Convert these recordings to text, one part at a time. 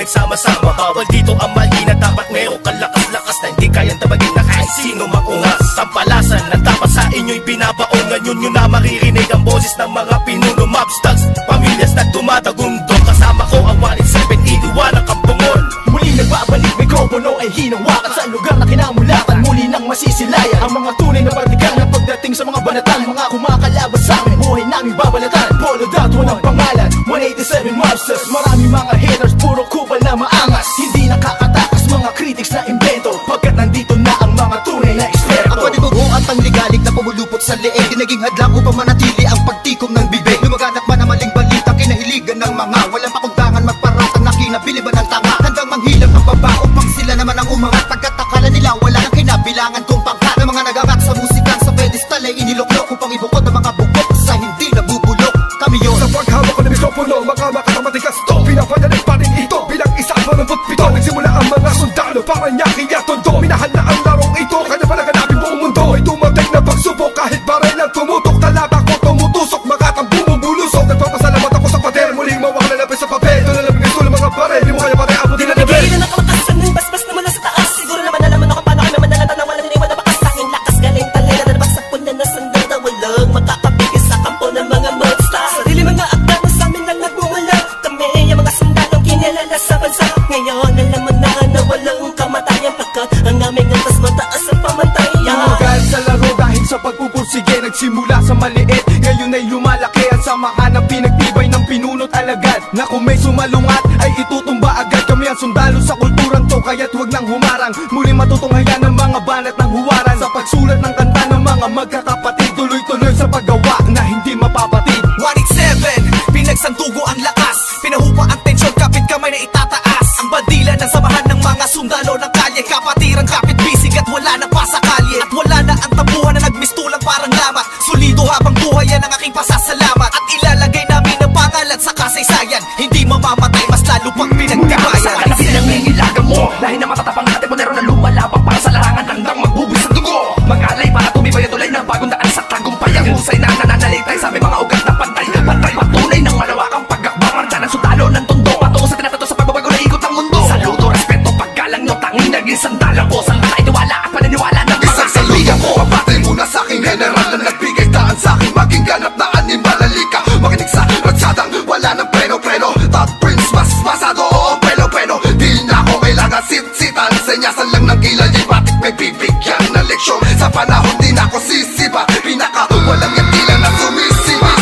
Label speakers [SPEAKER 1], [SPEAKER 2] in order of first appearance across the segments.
[SPEAKER 1] nagsama-sama. Bawal dito ang mali na dapat meron kalakas-lakas na hindi kayang tabagin na kahit sino maungas. Sampalasan na dapat sa inyo'y binabaon. Ngayon nyo na maririnig ang boses ng mga pinuno, mobsters, pamilyas na dumadagundo. Kasama ko ang 187, iniwan ang kampungon.
[SPEAKER 2] Muli nagbabalik, mikropono ay hinawakan sa lugar na kinamulatan. Muli nang masisilayan ang mga tunay na partikan na pagdating sa mga banatan. Mga kumakalaban sa amin, buhay namin babalatan. Polo dot, walang pangalan, 187 mobsters. Marami mga haters, puro kupal na maangas. Hindi nakakatakas mga critics na invento, pagkat nandito na ang mga tunay na eksperto.
[SPEAKER 3] Ang panibugo at ang ligalig na pumulupot sa leeg, di naging hadlang upang manatili ang pagtikom ng bibig. Lumaganap man ang maling balita, kinahiligan ng mga walang pakundangan magparatang na kinabiliban ng tama. Hanggang manghilang ang baba upang sila naman ang umangat. Pagkat akala nila wala nang kinabilangan kung pangkat. Ang mga nagangat sa musikan sa pedestal ay iniloklok upang ibukod ang mga bukok sa hindi nabubulok. Kami yun.
[SPEAKER 4] Sa paghawak ko ng mikropono, mga makatamatikas to, pinapadalig pa rin ito bilang isa 87. Nagsimula ang mga sundalo para niya kaya todo. Minahal na ang larong ito, kanya pa naganapin buong mundo. Ay tumating na pagsubok kahit baril ang tumutok. Talaba ko tumutusok, makatang bumubulusok. Nagpapasalamat ako sa pader, muling mawak na lapis sa papel. Doon na labing gusto ng mga baril, di mo kaya pare abutin na level.
[SPEAKER 5] Bigay na nakalakasan ng basbas na mula sa taas. Siguro naman alaman ako paano kami manalatan ng walang iniwan na bakas. Tanging lakas galing talera na nabagsak po na nasandal na walang makakapigil sa kampo ng mga monsters. Sarili mga akta na sa amin lang nagmumula. Kami yung mga sundalong kinilala sa bansa. Ngayon alaman na walang kamatayan, pagkat ang aming antas mataas ang pamantayan.
[SPEAKER 4] Umagal sa laro dahil sa pagpupursige, nagsimula sa maliit, ngayon ay lumalaki. Ang samahan ng pinagtibay ng pinuno't alagad, na kung may sumalungat ay itutumba agad. Kami ang sundalo sa kulturang to, kaya't huwag nang humarang. Muli matutunghayan ng mga banat ng huwaran. Sa pagsulat ng kanta ng mga magkakapatid, tuloy-tuloy sa paggawa na hindi mapapatid.
[SPEAKER 2] 187, pinagsantugo ang lakas, pinahupa ang tensyon, kapit kamay na itataas. Ang bandila ng samahan ng mga sundalo ng kalye, kapatiran, kapit bisig at wala na pa sa kalye. At wala na ang tabuhan na nagmistulang parang lamat. Solido habang buhay yan ang aking pasasalamat. At ilalagay namin ang pangalan sa kasaysayan, hindi mamamatay, mas lalo pang pinagtibayan.
[SPEAKER 4] Sa kanila pinangingilagan mo, lahi na matatapang natin modero na lumalabang para sa larangan, handang magbubis ng dugo. Mag-alay para tumibay at tulay ng bagong daan sa tagumpay. Ang husay na nananalitay sa aming mga ugat na pantay. Pantay patunay ng malawakang pagkakbang. Marcha ng sundalo ng tondo, patungo sa tinatato sa pagbabago na ikot ang mundo. Saludo, respeto, paggalang nyo, tanging naging sandalan ko. Sa mga itiwala at paniniwala ng
[SPEAKER 6] Isang saludo ko, papatay muna sa aking general na nagbigay daan sa aking maging ganap na animalalika. Makinig sa ratsadang wala ng preno-preno. Top Prince, mas masado, oo, pelo-pelo. Di na ako kailangan sit-sitan, senyasan lang ng kilay. Batik may bibigyan na leksyon. Sa panahon di na ako sisipa, pinaka walang yakila na sumisipa.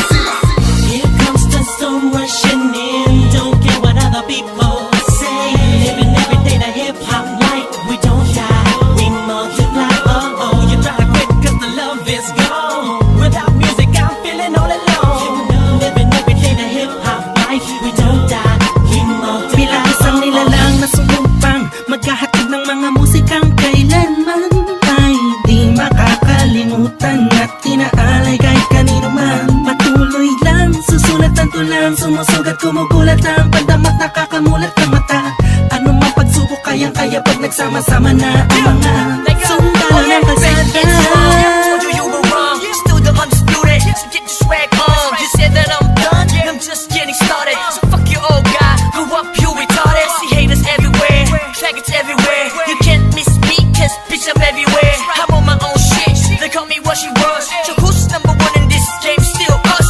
[SPEAKER 5] Here comes the storm rushing in. Don't care what other people say. Living every day the hip hop life. We don't die, we multiply. Oh oh, you try to quit 'cause the love is gone. Without music, I'm feeling all alone. Living every day the hip hop life. We don't die, we multiply. Bilang isang nilalang na sumumpang, maghahatid ng mga musikang kailanman ay di makakalimutan at inaalay kahit kanino man. Patuloy lang, susulat ang tulang, sumusugat, kumugulat ang pandamat, nakakamulat ng mata. Ano man pagsubok, kayang-kaya pag nagsama-sama na ang mga sundalo ng kalsada.
[SPEAKER 2] Told you you were wrong, still the undisputed. So get your swag on. You said that I'm done, I'm just getting started. So fuck your old guy, grew up you retarded. See haters everywhere, faggots everywhere. You can't miss me, 'cause bitch I'm everywhere. I'm on my own shit, they call me what she was. So who's number one in this game? Still us,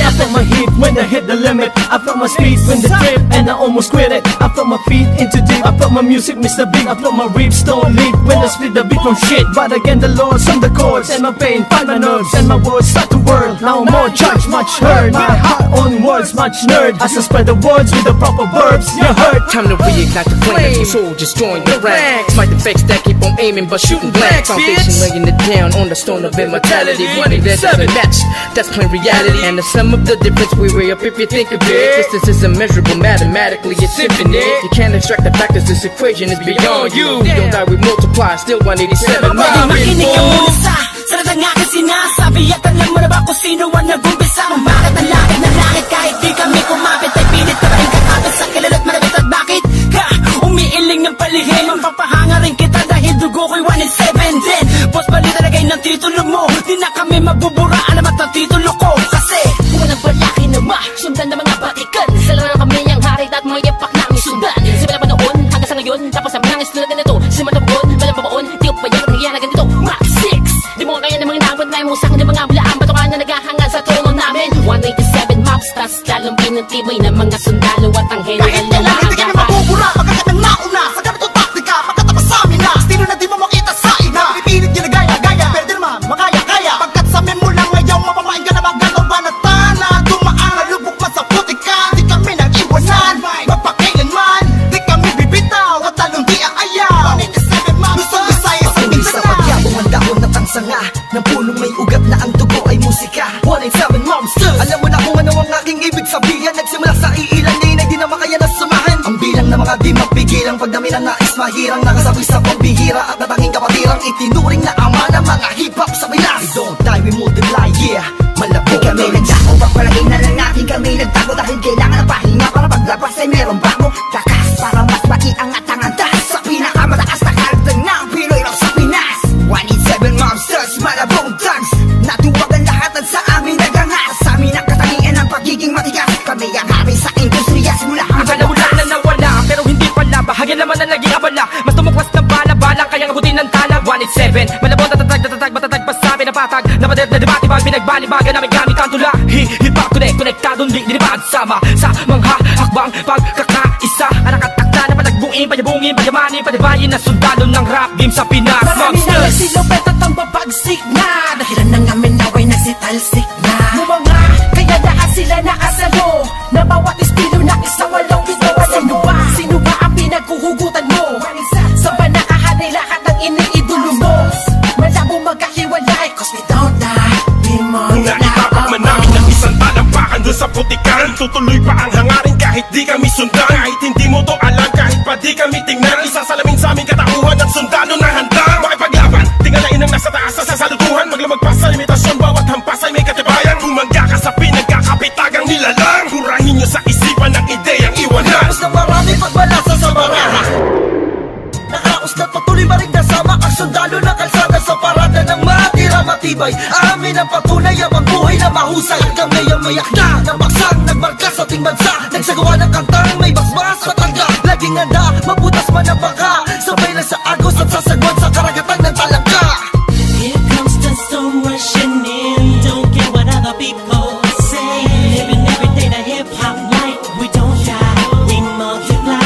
[SPEAKER 1] I felt
[SPEAKER 2] 187.
[SPEAKER 1] my heat when I hit the limit. I felt my speed when the trip and I almost quit it. I felt my feet into deep. I felt my music miss the beat. I felt my rips don't lead when I split the beat from shit. But again the Lord's on the chords and my pain find my nerves and my words start to whirl. Now more judge, much heard. My heart on words, much nerd. As I spread the words with the proper verbs, you heard.
[SPEAKER 7] Time to reignite the flame. Your soul just join the ranks. Fight the fakes that keep on aiming but shooting blanks. Foundation laying it down on the stone of immortality. Money that doesn't match, that's plain reality. And the sum of the difference we weigh up if you think of it. Distance is immeasurable mathematically, it's infinite. You can't extract the factors, this equation is beyond you. We don't die, we multiply, still 187.
[SPEAKER 5] Makinig ka muna sa sarada nga kasi sinasabi. At alam mo na ba kung sino ang nag-umpisa? Kung bakit ang langit na langit kahit di kami kumapit, ay pilit ka pa rin kakapit sa kilala't marabit. At bakit ka umiiling ng palihim? Ang papahanga rin kita dahil dugo ko'y 187 din. Boss balita lagay ng titulo mo, di na kami mabuburaan naman ng titulo ko. Kasi walang balaki na sundan ng mga batikan. Sa lang kami niyang hari at mga yapak namin sundan.
[SPEAKER 8] Ang estilo na ganito, simula baon, walang babaon. Di ko payagan na nangyayari na ganito. Rock 6! Di mo kaya ng mga nawad na yung usang ng mga bulaan. Bato ka na naghahanga sa trono namin. 187 mobsters, lalong pinatibay ng mga sundalo at ang
[SPEAKER 3] Kahit
[SPEAKER 8] general na
[SPEAKER 3] kailan hindi kami
[SPEAKER 8] maagapan.
[SPEAKER 3] mabubura Pagkat ang nauna Sa ganitong taktika Pagkatapos sa amin na Estilo na di mo makita sa ina Pipilit nyo na gaya-gaya Pero di naman makaya-kaya Pagkat sa amin mo lang ngayon Mapamain ka na magagaw banatana Dumaan na lubok man sa putika Di kami nag-iwanan Magpakailanman Di kami bibitaw At lalong di aayaw Luzon, Visayas at
[SPEAKER 2] Patuloy sa
[SPEAKER 3] Mindanao
[SPEAKER 2] pagyabong ang dahon na tangsanga Ng punong may ugat na ang dugo ay musika 187 Monsters. Alam mo na kung ano ang aking ibig sabihin. Nagsimula sa iilan din ay di na makaya na sumahin. Ang bilang ng mga di mapigil ang pagdami ng nais mahirang nakasabay sa pambihira at natanging kapatirang itinuring na ama ng mga hip-hop sa Pinas. We don't die, we multiply, yeah. Malabo
[SPEAKER 3] Kami nagdako, pagpalagay na lang natin kami nagtago Dahil kailangan ng pahinga para paglabas ay meron bago Lakas para mas maiangat ang andas Sa pinakamataas na karagdag ng Pinoy rap sa Pinas 187 Monsters, Malabong Thugs Natuwag ang lahat at sa amin nagangas Sa amin ang katangian ng pagiging matigas Kami ang hari sa industriya simula
[SPEAKER 7] Akala mo lang na nawala, pero hindi pala. Bahagi naman na naging abala. Mas tumuklas ng bala-bala, kaya ngabutin ng tala. 187, malabon, tatatag, matatag pa sa pinapatag. Napader na debate, pag pinagbalibagan namin gamit ang tula. Hip-hop connect, konektadong dinibad sama sa mga hakbang pagkakaisa. Anakatakta na patagbuin, payabungin, payamanin, padibayin na sundalo ng rap game sa Pinas.
[SPEAKER 5] Marami na
[SPEAKER 7] Monsters.
[SPEAKER 5] nagsilupet at ang babagsik na Dahilan ng amin naway nagsitalsik na Mga kaya lahat sila nakasalo Na bawat estilo na isang walong bitawa. Sino ba ang pinaghuhugutan mo? Sa ba nakahari lahat ng iniidolo mo? Malabo magkahiwalay cause we don't die We
[SPEAKER 4] Naitapak man namin ng isang talampakan doon sa putikan Tutuloy pa ang hangarin kahit di kami sundan Kahit hindi mo to alam, kahit pa di kami tingnan Isasalamin sa aming katauhan ng sundalo na handa Makipaglaban, tingalain ang nasa taas sa sasalutuhan Maglamag pa sa limitasyon, bawat hampas ay may katibayan Bumangga ka sa pinagkakapitagang nilalang Purahin nyo sa isipan ng ideyang iwanan
[SPEAKER 2] Tapos na marami pagbalasa sa baraha. Nakauslat patuloy marigda sama ang sundalo ng kalsada sa parada ng matira matibay. Amin ang patunay ang buhay na mahusay. At kami ang mayak na nabaksang nagmarka sa ating bansa. Nagsagawa ng kantang may basbas matangga. Laging handa, mabutas man ang baka. Sabay lang sa agos at sasagwan sa karagatan ng talangka.
[SPEAKER 5] Here comes the storm rushing in Don't care what other people say Living every day the hip-hop life We don't die, we multiply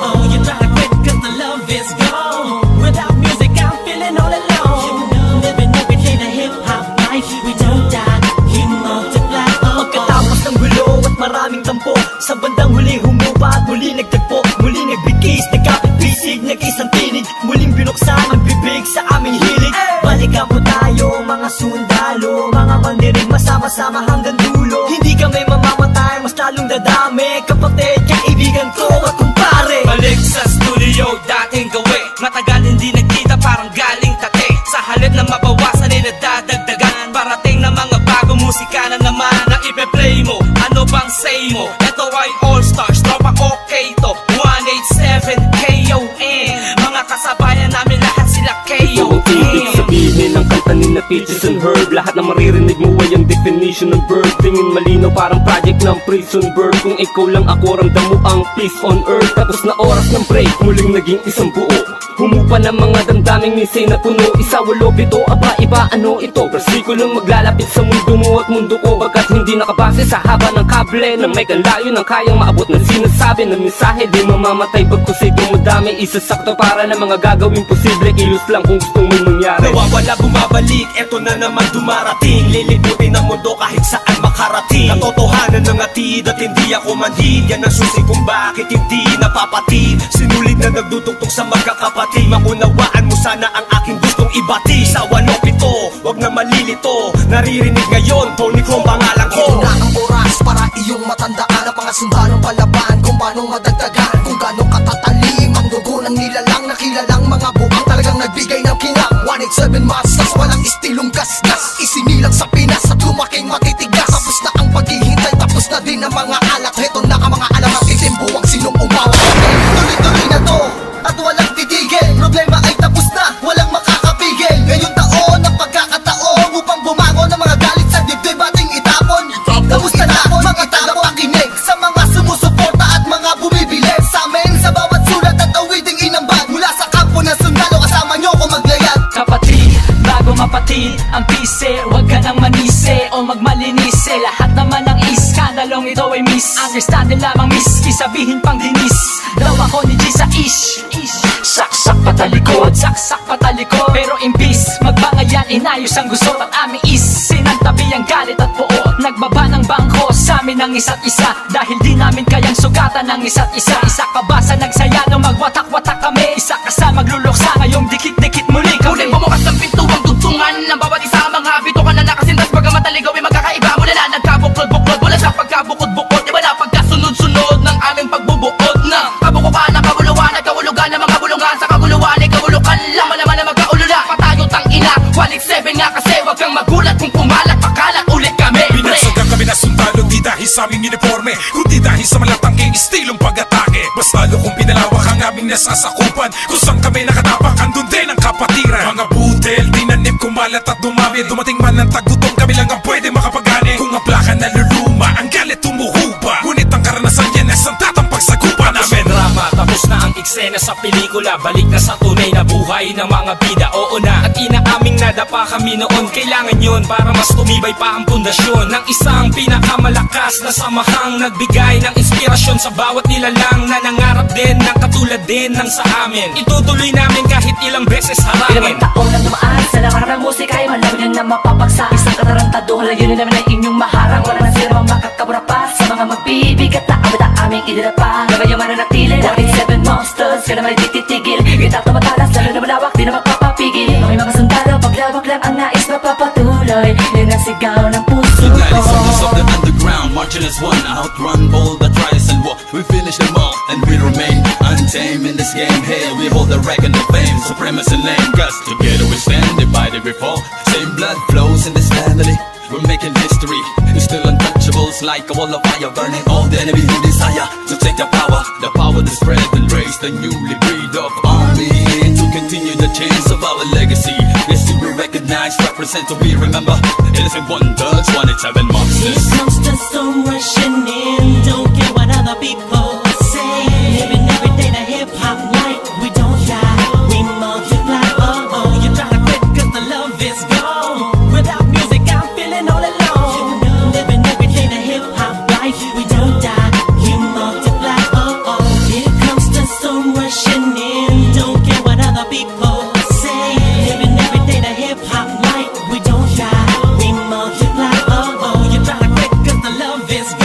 [SPEAKER 5] Oh, you try to quit cause the love is gone Without music I'm feeling all alone Living every day the hip-hop life We don't die, we multiply
[SPEAKER 2] Pagkatapos ng gulo at maraming tampo Sa bandang huli humupa at muli nagtagpo Muli nagbigis, nagkapit bisig, nag-isang tinig Muling binuksan ang bibig sa aming hilig Balikan po tayo mga sundalo Mga mandirig masama-sama hanggang dulo Hindi kami mamamatay, mas lalong dadami Kapatid, kaibigan ko at kumpare
[SPEAKER 9] Balik sa studio, dating gawi Matagal hindi nagkita, parang galing tate Sa halip na mabawasan ay nadadagdagan Parating na mga bagong musika na naman Na ipe-play mo, ano bang say mo? Ito ay All-Stars, tropa okay to 187 KON Mga kasabayan namin lahat sila KON
[SPEAKER 10] Ibig sabihin ng kanta ni na Peaches and Herb Lahat na maririnig mo ay ang definition ng verb Tingin malinaw parang project ng prison bird Kung ikaw lang ako ramdam mo ang peace on earth Tapos na oras ng break, muling naging isang buo Humupa ng mga damdaming nisay na puno Isa, walo, pito, aba, iba, ano ito? Versikulong maglalapit sa mundo mo at mundo ko Pagkat hindi nakabase sa haba ng kable Na may kanlayo ng kayang maabot ng sinasabi ng mensahe Di mamamatay pagkusigong madami Isasakto para ng mga gagawin posible Kilos lang kung gustong may mangyari
[SPEAKER 2] Nawawala bumabalik, eto na naman dumarating Lilibutin ang mundo kahit saan makarating Katotohanan ng atid at hindi ako manhid Yan ang susi kung bakit hindi napapatid Sinulid na nagdudugtong sa magkakapatid Maunawaan mo sana ang aking gustong ibati Sa 1-7, wag na malilito Naririnig ngayon, Tony Chrome pangalan ko
[SPEAKER 3] Ito na ang oras para iyong matandaan Ang mga sundalong palaban kung paano madagdagan Kung gaano katatalim ang dugo ng nilalang Nakilalang mga buang talagang nagbigay ng kinang 187 Masters, walang istilong gasgas Isinilang sa Pinas at lumaking matitigas Tapos na ang paghihintay, tapos na din ang mga alat Heto na ang mga alamat, itimbuwang sinong umawa Tuloy-tuloy na to, at walang titigil Problema ay tapos na, walang makakapigil Ngayong taon ang pagkakataon Upang bumangon ng mga galit sa dibdib ating itapon Tapos na na, mga tagapakinig Sa mga sumusuporta at mga bumibili Sa
[SPEAKER 1] hatid ang pise. Huwag ka nang manise o magmalinise. Lahat naman ng iskandalong ito ay miss. Understanding lamang miss, kisabihin pang dinis. Daw ako ni G sa ish. Saksak patalikod, saksak patalikod. Pero imbis magbangayan, inayos ang gusot at aming is. Sinantabi ang galit at puot. Nagbaba ng bangko sa amin ng isa't isa. Dahil di namin kayang sugatan ng isa't isa. Isa ka ba sa nagsaya no magwatak-watak kami? Isa ka sa magluluksa ngayong dikit-dikit muli kami.
[SPEAKER 7] Muling bumukas ng pintuang tugtungan ng bawat isa. Mga bito ka na nakasintas bagamat ang ligaw ay magkakaiba. Mula na nagkabuklod-buklod mula sa pagkabukod-bukod. Iba na pagkasunod-sunod ng aming pagbubuod na kabukukan ng kabuluhan at kahulugan ng mga bulungan. Sa kaguluhan ay kahulukan lang malaman na magkaulula. Patayo tang ina, walik 7 nga kasi wag kang magulat kung pumalat pakalat ulit kami.
[SPEAKER 4] Binagsagan kami na sundalo, di dahil sa aming uniforme, kundi dahil sa malatangking estilong pag-atake. Mas lalo kung pinalawak ang aming nasasakupan, kung saan kami nakatapak, andun din ang kapatiran. Mga budel, tinanim, kumalat at dumami. Dumating man ang tagutom, kami lang ang pwede makapagani. Kung ang plaka naluluma, ang galit tumuhupa. Ngunit ang karanasan yan ay sandatang pagsagupa namin.
[SPEAKER 9] Drama, tapos na ang eksena sa pelikula. Balik na sa tunay na buhay ng mga bida. Oo na, at inaaming nadapa kami noon. Kailangan yun para mas tumibay pa ang pundasyon ng isang pinakamalakas na samahang nagbigay ng inspirasyon sa bawat nilalang na nangarap din ng katulad din ng sa amin. Itutuloy namin kahit ilang beses harangin.
[SPEAKER 1] Ilang taon na dumaan sa nakarap ng musika ay malaman yun na mapapagsa. Isang katarantado, layunin namin ay inyong maharang. Wala na sila makakabura pa sa mga magbibigat na awit ang aming idinapa. Gabay yung mananatili, 47 monsters, kaya naman ititigil. Gitap na matalas, lalo na malawak, di na magpapapigil. May mga sundalo, paglawak lang ang nais mapapatuloy. Yun ang sigaw ng puso
[SPEAKER 11] The
[SPEAKER 1] ko.
[SPEAKER 11] gladiators of the underground, marching as one, outrun all the trials and war. We finish them all, and we remain untamed in this game. Here we hold the record of fame, supremacy lame. Cause together we stand, divided we fall. Same blood flows in this family. We're making history. We're still untouchables, like a wall of fire, burning all the enemy who desire to take the power to spread and raise the newly breed of army to continue the chains of our legacy. Yes, to be recognized, represent, to be remember. Innocent wonders, 187 monsters.
[SPEAKER 5] Here comes the storm rushing in. Don't care what other people say. Living every day the hip hop life. We don't die, we multiply. Oh oh, you try to quit 'cause the love is gone. Without music, I'm feeling all alone. Living every day the hip hop life. We don't die, we multiply. Oh oh, here comes the storm rushing in. Don't care what other people say. Living every day the hip hop life. We don't die, we multiply. Oh oh, you try to quit 'cause the love is gone.